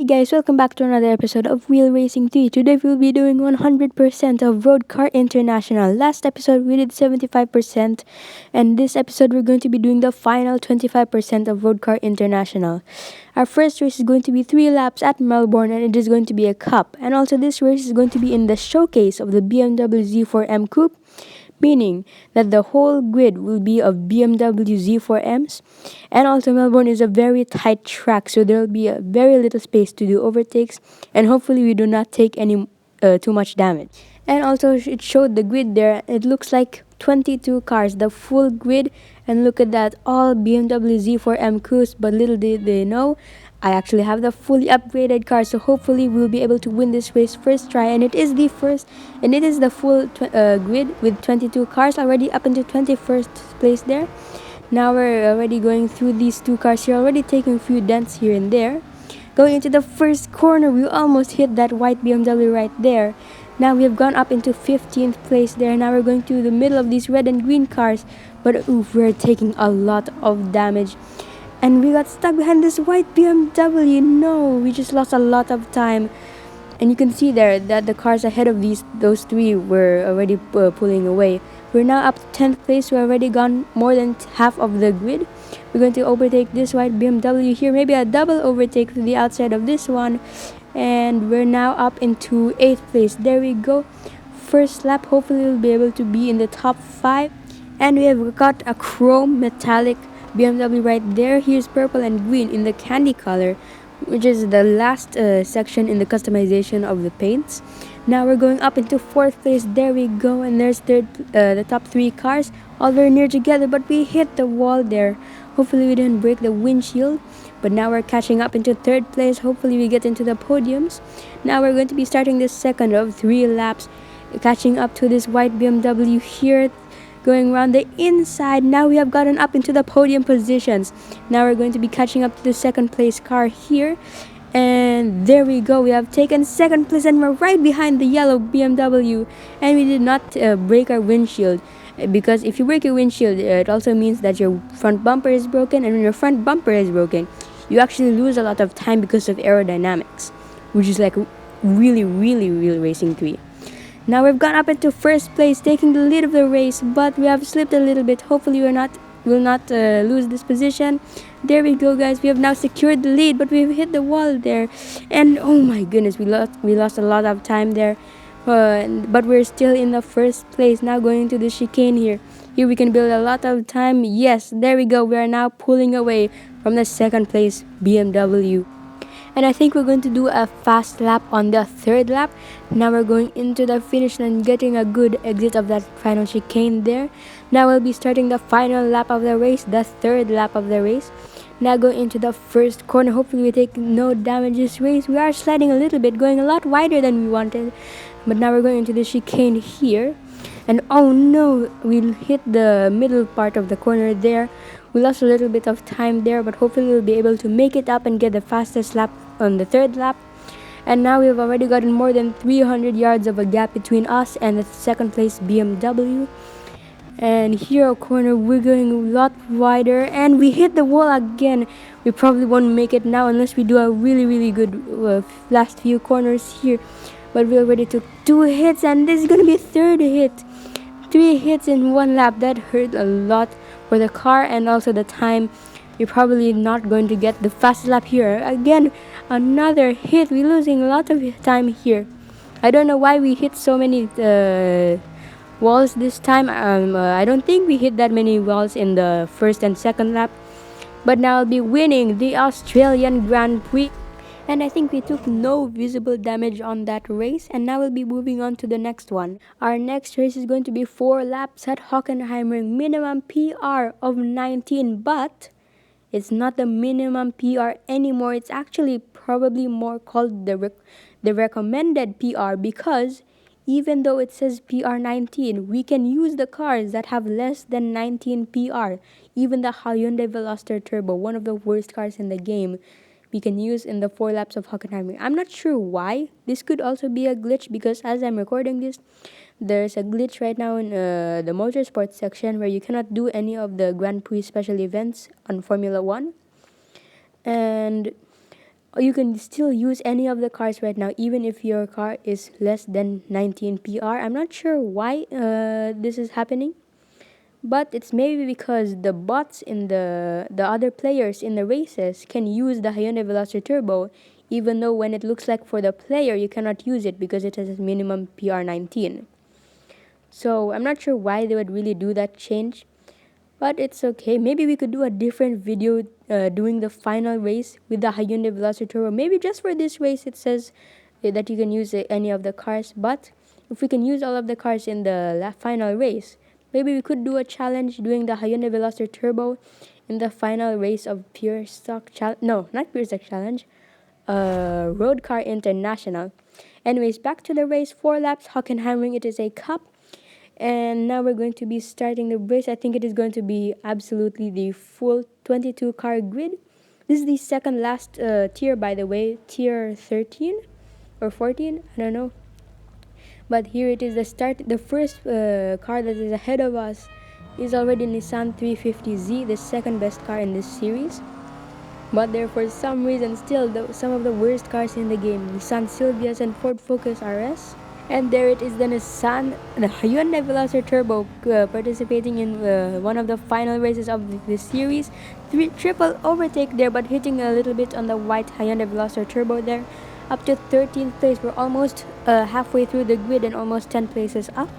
Guys, welcome back to another episode of Wheel Racing 3. Today we'll be doing 100% of Road Car International. Last episode we did 75%, and this episode we're going to be doing the final 25% of Road Car International. Our first race is going to be 3 laps at Melbourne, and it is going to be a cup. And also this race is going to be in the showcase of the BMW Z4M Coupe, meaning that the whole grid will be of BMW Z4Ms. And also Melbourne is a very tight track, so there will be a very little space to do overtakes, and hopefully we do not take any too much damage. And also it showed the grid there. It looks like 22 cars, the full grid, and look at that, all BMW Z4M coupes. But little did they know, I actually have the fully upgraded car, so hopefully we'll be able to win this race first try. And it is the first, and it is the full grid with 22 cars already up into 21st place there. Now we're already going through these 2 cars here, already taking a few dents here and there. Going into the first corner, we almost hit that white BMW right there. Now we have gone up into 15th place there. Now we're going to the middle of these red and green cars, but oof, we're taking a lot of damage. And we got stuck behind this white BMW. No, we just lost a lot of time. And you can see there that the cars ahead of those 3 were already pulling away. We're now up to 10th place. We're already gone more than half of the grid. We're going to overtake this white BMW here. Maybe a double overtake to the outside of this one. And we're now up into 8th place. There we go. First lap. Hopefully we'll be able to be in the top 5. And we have got a chrome metallic BMW right there. Here's purple and green in the candy color, which is the last section in the customization of the paints. Now we're going up into 4th place. There we go. And there's the top 3 cars, all very near together, but we hit the wall there. Hopefully we didn't break the windshield. But now we're catching up into 3rd place. Hopefully we get into the podiums. Now we're going to be starting the second of 3 laps, catching up to this white BMW here, going around the inside. Now we have gotten up into the podium positions. Now we're going to be catching up to the 2nd place car here. And there we go. We have taken 2nd place, and we're right behind the yellow BMW. And we did not break our windshield. Because if you break your windshield, it also means that your front bumper is broken. And when your front bumper is broken, you actually lose a lot of time because of aerodynamics, which is like really racing 3. Now we've gone up into 1st place, taking the lead of the race, but we have slipped a little bit. Hopefully will not lose this position. There we go, guys. We have now secured the lead, but we've hit the wall there, and oh my goodness, we lost a lot of time there. But we're still in the 1st place. Now going into the chicane here. Here we can build a lot of time. Yes, there we go. We are now pulling away from the 2nd place BMW. And I think we're going to do a fast lap on the 3rd lap. Now we're going into the finish line, getting a good exit of that final chicane there. Now we'll be starting the final lap of the race, the 3rd lap of the race. Now going into the 1st corner. Hopefully we take no damage this race. We are sliding a little bit, going a lot wider than we wanted. But now we're going into the chicane here. And oh no, we hit the middle part of the corner there. We lost a little bit of time there, but hopefully we'll be able to make it up and get the fastest lap on the 3rd lap. And now we've already gotten more than 300 yards of a gap between us and the 2nd place BMW. And here a corner, we're going a lot wider, and we hit the wall again. We probably won't make it now unless we do a really good last few corners here. But we already took 2 hits, and this is going to be 3rd hit. 3 hits in 1 lap. That hurt a lot for the car and also the time. You're probably not going to get the fastest lap here. Again, another hit. We're losing a lot of time here. I don't know why we hit so many walls this time. I don't think we hit that many walls in the 1st and 2nd lap. But now I'll be winning the Australian Grand Prix. And I think we took no visible damage on that race. And now we'll be moving on to the next one. Our next race is going to be 4 laps at Hockenheimring. Minimum PR of 19. But it's not the minimum PR anymore. It's actually probably more called the recommended PR, because even though it says PR 19, we can use the cars that have less than 19 PR. Even the Hyundai Veloster Turbo, one of the worst cars in the game, we can use in the 4 laps of Hockenheimring. I'm not sure why. This could also be a glitch, because as I'm recording this, there's a glitch right now in the motorsports section where you cannot do any of the Grand Prix special events on Formula 1. And you can still use any of the cars right now, even if your car is less than 19 PR. I'm not sure why this is happening, but it's maybe because the bots in the other players in the races can use the Hyundai Veloster Turbo, even though when it looks like for the player you cannot use it because it has a minimum PR 19. So I'm not sure why they would really do that change, but it's okay. Maybe we could do a different video doing the final race with the Hyundai Veloster Turbo. Maybe just for this race it says that you can use any of the cars, but if we can use all of the cars in the final race, maybe we could do a challenge doing the Hyundai Veloster Turbo in the final race of Pure Stock Challenge. No, not Pure Stock Challenge. Road Car International. Anyways, back to the race. 4 laps, Hockenheimring. It is a cup. And now we're going to be starting the race. I think it is going to be absolutely the full 22 car grid. This is the second last tier, by the way, tier 13 or 14, I don't know. But here it is, the start. The first car that is ahead of us is already Nissan 350Z, the second best car in this series. But there, for some reason, still some of the worst cars in the game, Nissan Silvias and Ford Focus RS. And there it is, the Hyundai Veloster Turbo participating in one of the final races of this series. Triple overtake there, but hitting a little bit on the white Hyundai Veloster Turbo there. Up to 13th place. We're almost halfway through the grid and almost 10 places up.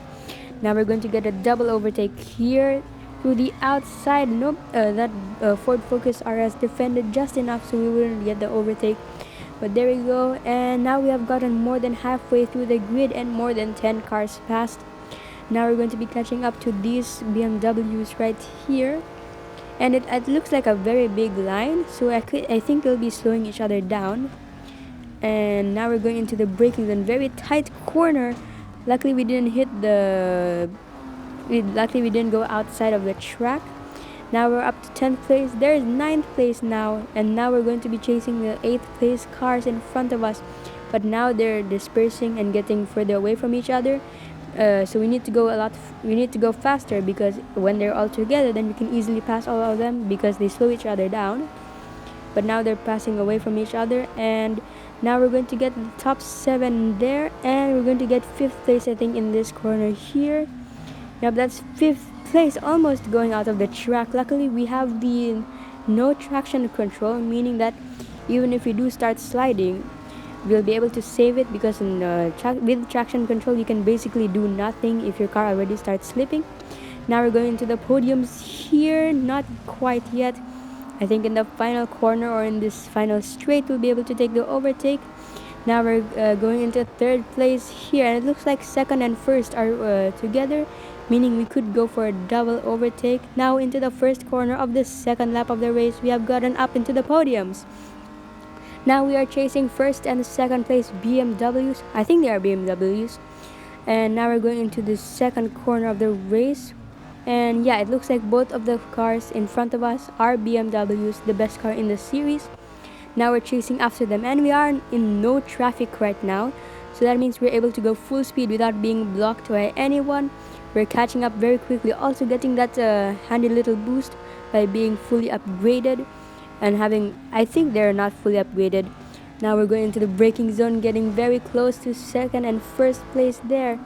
Now we're going to get a double overtake here to the outside. Nope, that Ford Focus RS defended just enough so we wouldn't get the overtake. But there we go, and now we have gotten more than halfway through the grid and more than 10 cars passed. Now we're going to be catching up to these BMWs right here, and it looks like a very big line, so I think they'll be slowing each other down. And now we're going into the braking zone, very tight corner. Luckily we didn't go outside of the track. Now we're up to 10th place. There is 9th place now, and now we're going to be chasing the 8th place cars in front of us. But now they're dispersing and getting further away from each other. So we need to go faster, because when they're all together, then we can easily pass all of them because they slow each other down. But now they're passing away from each other, and now we're going to get the top 7 there, and we're going to get 5th place, I think, in this corner here. Yep, that's 5th place, almost going out of the track. Luckily we have the no traction control, meaning that even if we do start sliding, we'll be able to save it, because with traction control you can basically do nothing if your car already starts slipping. Now we're going into the podiums here, not quite yet. I think in the final corner or in this final straight we'll be able to take the overtake. Now we're going into 3rd place here, and it looks like 2nd and 1st are together, meaning we could go for a double overtake. Now into the first corner of the 2nd lap of the race, we have gotten up into the podiums. Now we are chasing 1st and 2nd place BMWs. I think they are BMWs. And now we're going into the 2nd corner of the race. And yeah, it looks like both of the cars in front of us are BMWs, the best car in the series. Now we're chasing after them, and we are in no traffic right now. So that means we're able to go full speed without being blocked by anyone. We're catching up very quickly, also getting that handy little boost by being fully upgraded and having, I think they're not fully upgraded. Now we're going into the braking zone, getting very close to 2nd and 1st place there.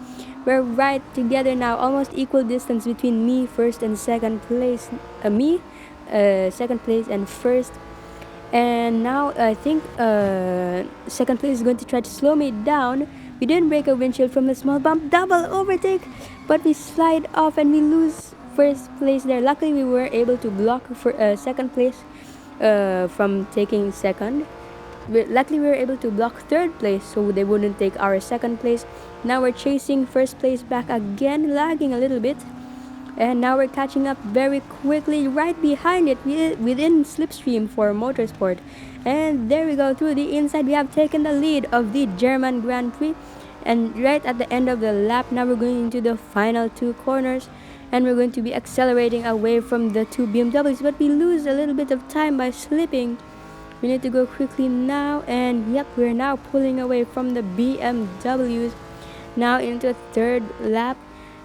We're right together now, almost equal distance between me, 1st and 2nd place. 2nd place and 1st. And now I think 2nd place is going to try to slow me down. We didn't break a windshield from the small bump. Double overtake, but we slide off and we lose 1st place there. Luckily we were able to block for 2nd place from taking 2nd. Luckily we were able to block 3rd place so they wouldn't take our 2nd place. Now we're chasing 1st place back again, lagging a little bit. And now we're catching up very quickly, right behind it, within Slipstream for Motorsport. And there we go, through the inside we have taken the lead of the German Grand Prix. And right at the end of the lap, now we're going into the final 2 corners, and we're going to be accelerating away from the 2 BMWs, but we lose a little bit of time by slipping. We need to go quickly now, and yep, we're now pulling away from the BMWs. Now into 3rd lap.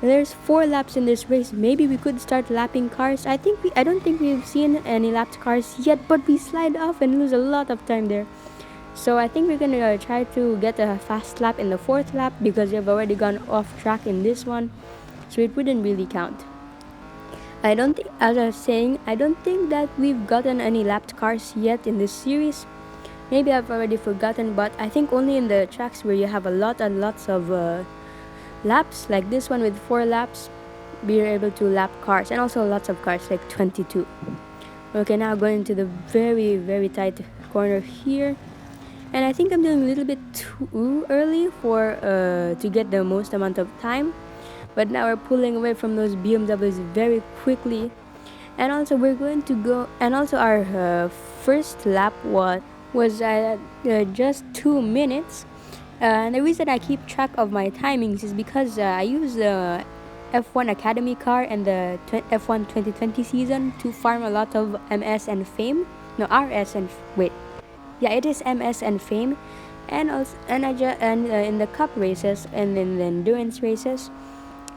There's 4 laps in this race. Maybe we could start lapping cars. I don't think we've seen any lapped cars yet, but we slide off and lose a lot of time there. So I think we're gonna try to get a fast lap in the 4th lap because we have already gone off track in this one, so it wouldn't really count. I don't think, as I was saying, I don't think that we've gotten any lapped cars yet in this series. Maybe I've already forgotten, but I think only in the tracks where you have a lot and lots of laps, like this one with 4 laps, we're able to lap cars, and also lots of cars, like 22. Okay, now going to the very, very tight corner here. And I think I'm doing a little bit too early for to get the most amount of time. But now we're pulling away from those BMWs very quickly. And also we're going to go, and also our first lap was just 2 minutes. And the reason I keep track of my timings is because I use the F1 Academy car and the F1 2020 season to farm a lot of MS and fame. No, RS and wait. Yeah, it is MS and fame. And also in the cup races and in the endurance races,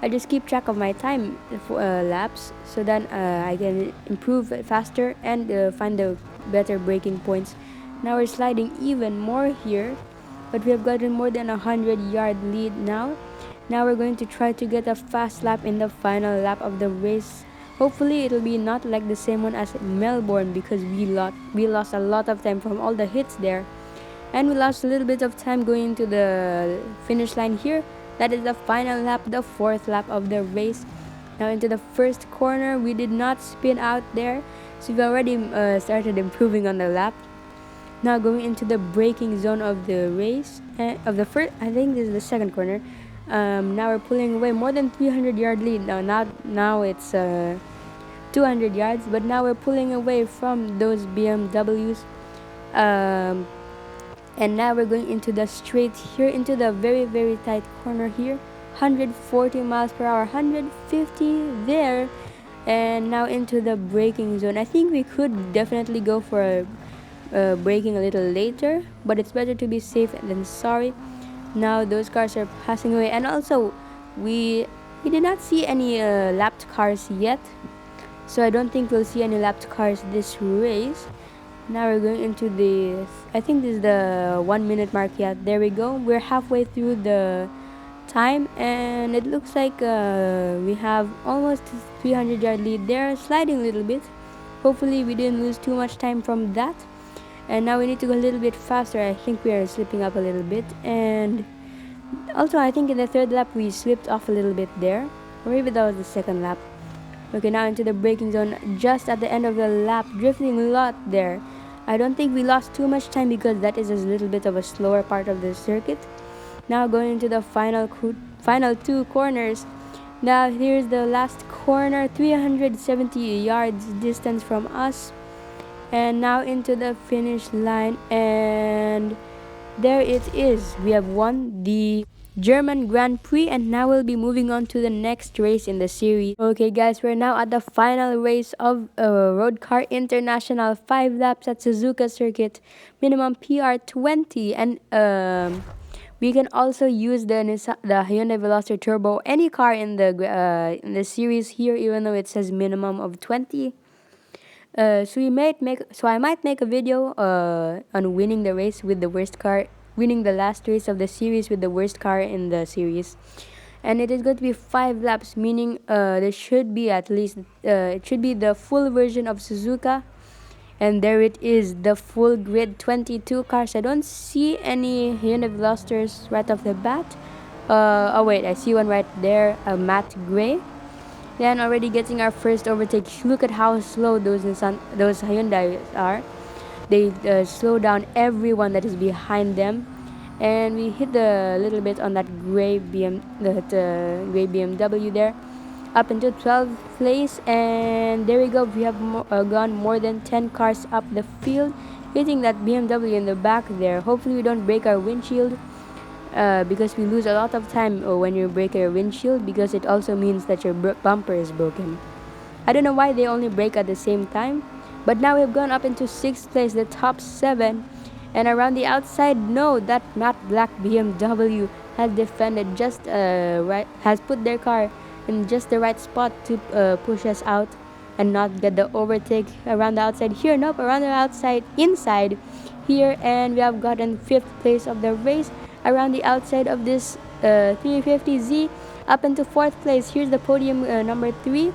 I just keep track of my time laps so that I can improve it faster and find the better braking points. Now we're sliding even more here, but we have gotten more than 100-yard lead now. Now we're going to try to get a fast lap in the final lap of the race. Hopefully it'll be not like the same one as Melbourne, because we lost a lot of time from all the hits there. And we lost a little bit of time going to the finish line here. That is the final lap, the 4th lap of the race. Now into the first corner, we did not spin out there, so we've already started improving on the lap. Now going into the braking zone of the race, of the first, I think this is the second corner. Now we're pulling away more than 300-yard lead. Now it's 200 yards, but now we're pulling away from those BMWs. And now we're going into the straight here, into the very, very tight corner here. 140 miles per hour, 150 there. And now into the braking zone. I think we could definitely go for braking a little later, but it's better to be safe than sorry. Now those cars are passing away, and also we did not see any lapped cars yet, so I don't think we'll see any lapped cars this race. Now we're going into the, I think this is the 1 minute mark. Yeah, there we go. We're halfway through the time, and it looks like we have almost 300-yard lead there, sliding a little bit. Hopefully we didn't lose too much time from that. And now we need to go a little bit faster. I think we are slipping up a little bit, and also I think in the 3rd lap we slipped off a little bit there, or maybe that was the 2nd lap. Okay, now into the braking zone just at the end of the lap, drifting a lot there. I don't think we lost too much time because that is a little bit of a slower part of the circuit. Now going into the final 2 corners. Now here's the last corner, 370 yards distance from us. And now into the finish line, and there it is. We have won the German Grand Prix, and now we'll be moving on to the next race in the series. Okay guys, we're now at the final race of Road Car International, 5 laps at Suzuka circuit, minimum PR 20, and we can also use the Hyundai Veloster Turbo, any car in the series here, even though it says minimum of 20. So I might make a video on winning the race with the worst car, winning the last race of the series with the worst car in the series, and it is going to be 5 laps, meaning there should be at least it should be the full version of Suzuka, and there it is, the full grid 22 cars. I don't see any Hyundai Velosters right off the bat. Oh wait, I see one right there, a matte gray. Then already getting our first overtake. Look at how slow those Hyundai are. They slow down everyone that is behind them, and we hit a little bit on that gray gray BMW there, up into 12th place, and there we go. We have gone more than 10 cars up the field, hitting that BMW in the back there. Hopefully we don't break our windshield. Because we lose a lot of time when you break your windshield, because it also means that your bumper is broken. I don't know why they only break at the same time, but now we've gone up into 6th place, the top 7, and around the outside, no, that matte black BMW has defended just has put their car in just the right spot to push us out and not get the overtake around the outside. Here, nope, around the outside, inside, here, and we have gotten 5th place of the race around the outside of this 350Z up into 4th place. Here's the podium number 3,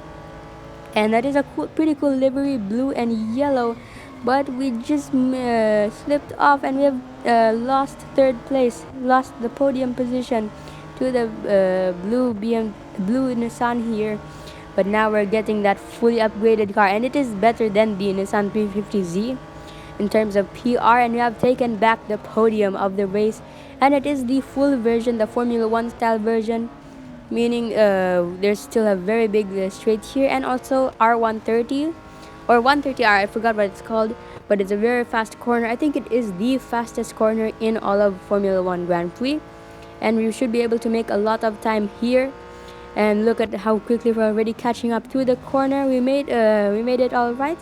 and that is a pretty cool livery, blue and yellow, but we just slipped off and we have lost 3rd place, lost the podium position to the blue Nissan here. But now we're getting that fully upgraded car, and it is better than the Nissan 350Z in terms of PR, and we have taken back the podium of the race, and it is the full version, the Formula 1 style version, meaning there's still a very big straight here, and also R130 or 130R, I forgot what it's called, but it's a very fast corner. I think it is the fastest corner in all of Formula 1 Grand Prix, and we should be able to make a lot of time here. And look at how quickly we're already catching up to the corner. We made it all right.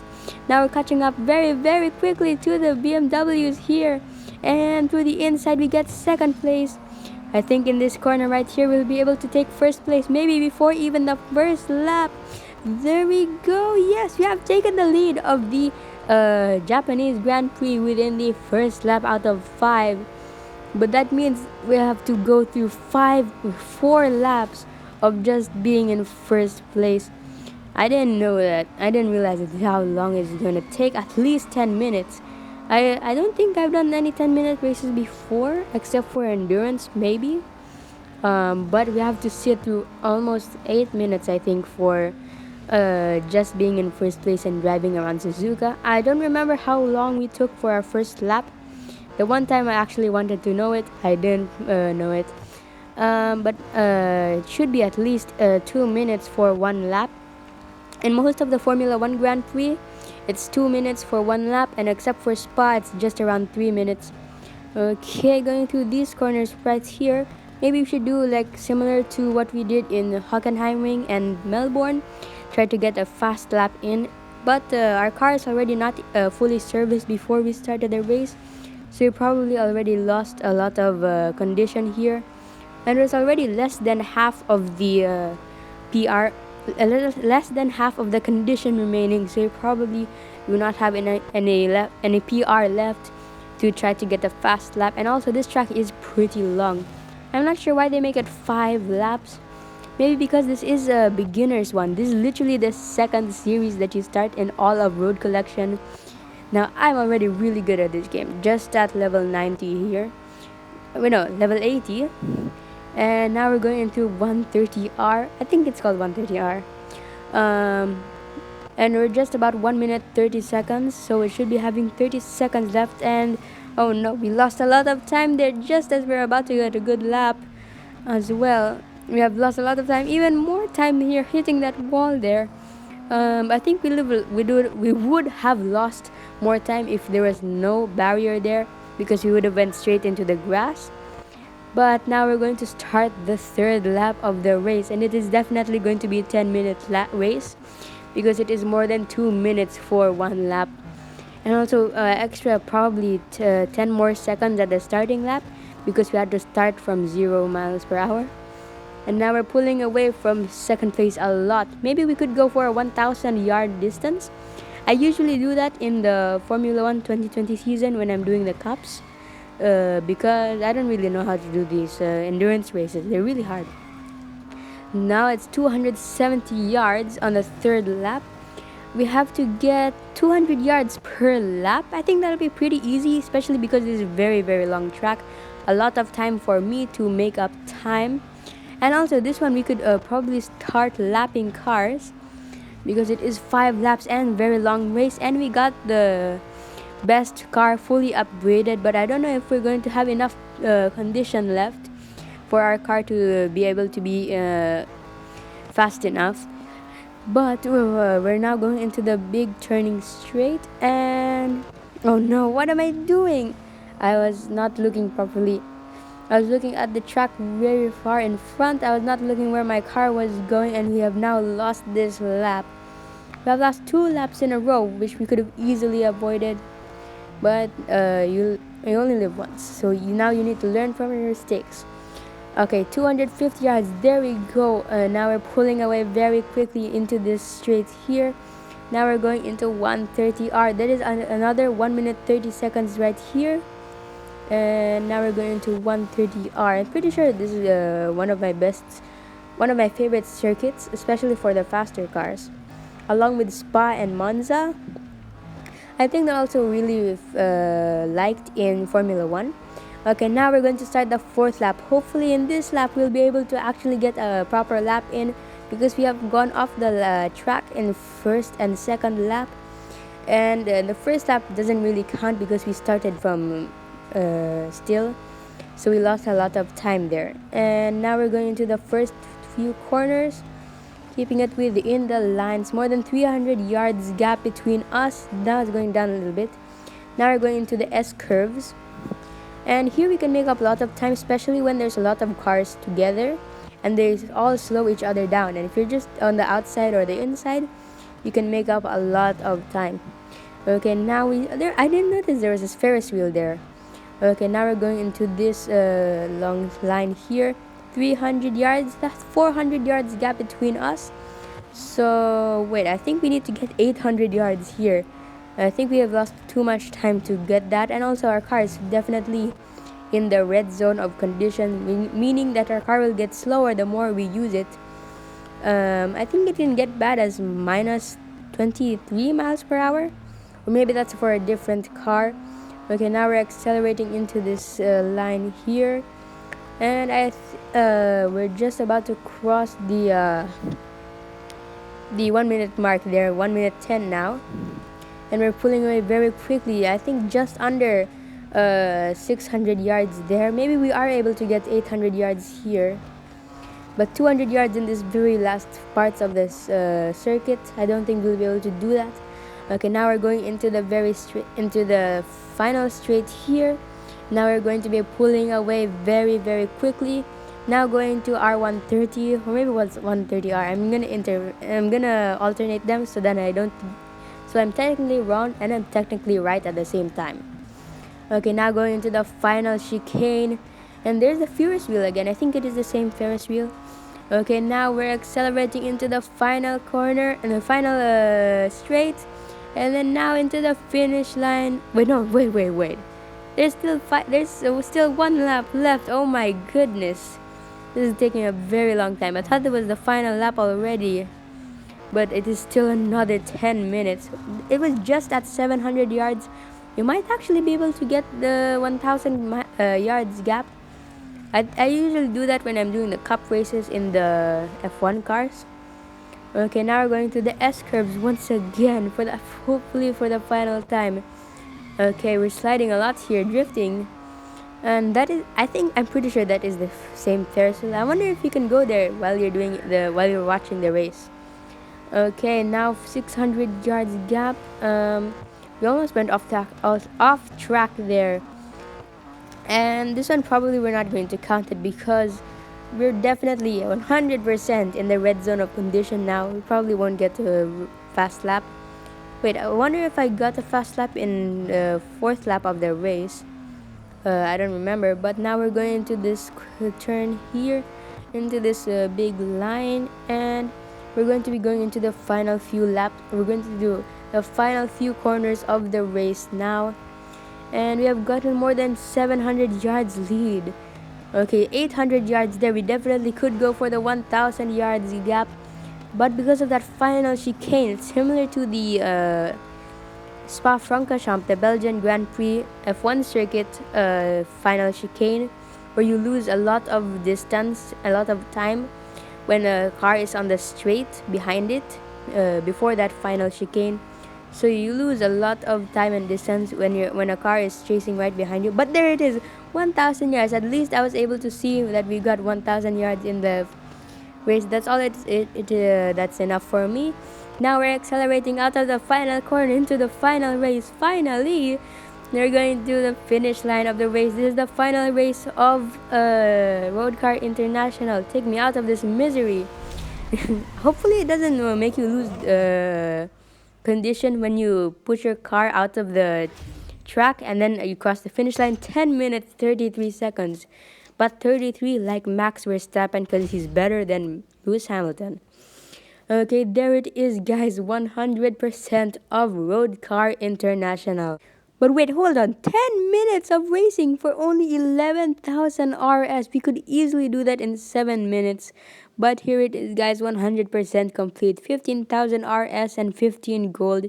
Now we're catching up very, very quickly to the BMWs here, and through the inside we get 2nd place. I think in this corner right here we'll be able to take 1st place, maybe before even the 1st lap. There we go. Yes, we have taken the lead of the Japanese Grand Prix within the 1st lap out of 5. But that means we have to go through 4 laps of just being in 1st place. I didn't know that. I didn't realize how long it's going to take. At least 10 minutes. I don't think I've done any 10-minute races before, except for endurance maybe. But we have to sit through almost 8 minutes, I think, for just being in 1st place and driving around Suzuka. I don't remember how long we took for our 1st lap. The one time I actually wanted to know it, I didn't know it. But it should be at least 2 minutes for 1 lap. In most of the Formula 1 Grand Prix, it's 2 minutes for 1 lap, and except for Spa, it's just around 3 minutes. Okay, going through these corners right here. Maybe we should do like similar to what we did in Hockenheimring and Melbourne. Try to get a fast lap in. But our car is already not fully serviced before we started the race, so we probably already lost a lot of condition here. And there's already less than half of the PR, less than half of the condition remaining, so you probably do not have any PR left to try to get a fast lap. And also this track is pretty long. I'm not sure why they make it 5 laps. Maybe because this is a beginner's one. This is literally the 2nd series that you start in all of Road Collection. Now I'm already really good at this game, just at level 90 here. No, level 80. And now we're going into 130R. I think it's called 130R. And we're just about 1 minute 30 seconds, so we should be having 30 seconds left. And oh no, we lost a lot of time there just as we're about to get a good lap as well. We have lost a lot of time, even more time here hitting that wall there. I think we would have lost more time if there was no barrier there, because we would have went straight into the grass. But now we're going to start the 3rd lap of the race, and it is definitely going to be a 10-minute race, because it is more than 2 minutes for 1 lap. And also extra probably 10 more seconds at the starting lap, because we had to start from 0 miles per hour. And now we're pulling away from 2nd place a lot. Maybe we could go for a 1,000 yard distance. I usually do that in the Formula 1 2020 season when I'm doing the cups, because I don't really know how to do these endurance races. They're really hard. Now it's 270 yards on the 3rd lap. We have to get 200 yards per lap. I think that'll be pretty easy, especially because this is a very, very long track. A lot of time for me to make up time. And also this one we could probably start lapping cars, because it is 5 laps and very long race, and we got the best car fully upgraded. But I don't know if we're going to have enough condition left for our car to be able to be fast enough. But we're now going into the big turning straight, and oh no, what am I doing? I was not looking properly. I was looking at the track very far in front. I was not looking where my car was going, and we have now lost this lap. We have lost 2 laps in a row, which we could have easily avoided. But you only live once, so now you need to learn from your mistakes. Okay, 250 yards. There we go. Now we're pulling away very quickly into this straight here. Now we're going into 130R. That is another 1 minute 30 seconds right here. And now we're going into 130R. I'm pretty sure this is one of my favorite circuits, especially for the faster cars. Along with Spa and Monza, I think they're also really liked in Formula 1. Okay, now we're going to start the 4th lap. Hopefully in this lap we'll be able to actually get a proper lap in, because we have gone off the track in 1st and 2nd lap. And the 1st lap doesn't really count because we started from still. So we lost a lot of time there. And now we're going into the first few corners, keeping it within the lines. More than 300 yards gap between us. Now it's going down a little bit. Now we're going into the S curves. And here we can make up a lot of time, especially when there's a lot of cars together and they all slow each other down. And if you're just on the outside or the inside, you can make up a lot of time. Okay, now I didn't notice there was this Ferris wheel there. Okay, now we're going into this long line here. 300 yards, that's 400 yards gap between us. So wait, I think we need to get 800 yards here. I think we have lost too much time to get that, and also our car is definitely in the red zone of condition, meaning that our car will get slower the more we use it. I think it can get bad as minus 23 miles per hour, or maybe that's for a different car. Okay, now we're accelerating into this line here, and we're just about to cross the 1 minute mark there, 1 minute 10 now, and we're pulling away very quickly. I think just under 600 yards there. Maybe we are able to get 800 yards here, but 200 yards in this very last parts of this circuit, I don't think we'll be able to do that. Okay, now we're going into the final straight here. Now we're going to be pulling away very, very quickly. Now going to R130, or maybe what's 130R. I'm gonna alternate them so that so I'm technically wrong and I'm technically right at the same time. Okay, now going into the final chicane, and there's the Ferris wheel again. I think it is the same Ferris wheel. Okay, now we're accelerating into the final corner and the final straight, and then now into the finish line. Wait. There's still 1 lap left. Oh my goodness. This is taking a very long time. I thought it was the final lap already, but it is still another 10 minutes. It was just at 700 yards. You might actually be able to get the 1,000 yards gap. I usually do that when I'm doing the cup races in the F1 cars. Okay, now we're going to the S curves once again, hopefully for the final time. Okay, we're sliding a lot here, drifting. And I'm pretty sure that is the same Ferris wheel. I wonder if you can go there while you're watching the race. Okay, now 600 yards gap. We almost went off track there. And this one probably we're not going to count it because we're definitely 100% in the red zone of condition now. We probably won't get a fast lap. Wait, I wonder if I got a fast lap in the 4th lap of the race. I don't remember, but now we're going into this turn here, into this big line, and we're going to be going into the final few laps. We're going to do the final few corners of the race now, and we have gotten more than 700 yards lead. Okay, 800 yards there. We definitely could go for the 1,000 yards gap, but because of that final chicane, it's similar to the Spa-Francorchamps, the Belgian Grand Prix F1 circuit final chicane, where you lose a lot of distance, a lot of time when a car is on the straight behind it before that final chicane. So you lose a lot of time and distance when a car is chasing right behind you. But there it is, 1,000 yards. At least I was able to see that we got 1,000 yards in the race. That's all that's enough for me. Now we're accelerating out of the final corner into the final race. Finally, we're going to the finish line of the race. This is the final race of Road Car International. Take me out of this misery. Hopefully it doesn't make you lose condition when you push your car out of the track and then you cross the finish line. 10 minutes 33 seconds, but 33 like Max Verstappen, because he's better than Lewis Hamilton. Okay, there it is, guys. 100% of Road Car International. But wait, hold on. 10 minutes of racing for only 11,000 RS. We could easily do that in 7 minutes. But here it is, guys. 100% complete. 15,000 RS and 15 gold.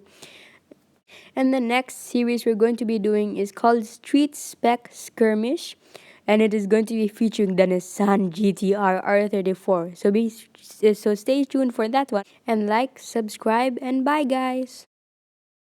And the next series we're going to be doing is called Street Spec Skirmish. And it is going to be featuring the Nissan GTR R34. So stay tuned for that one. And like, subscribe, and bye, guys.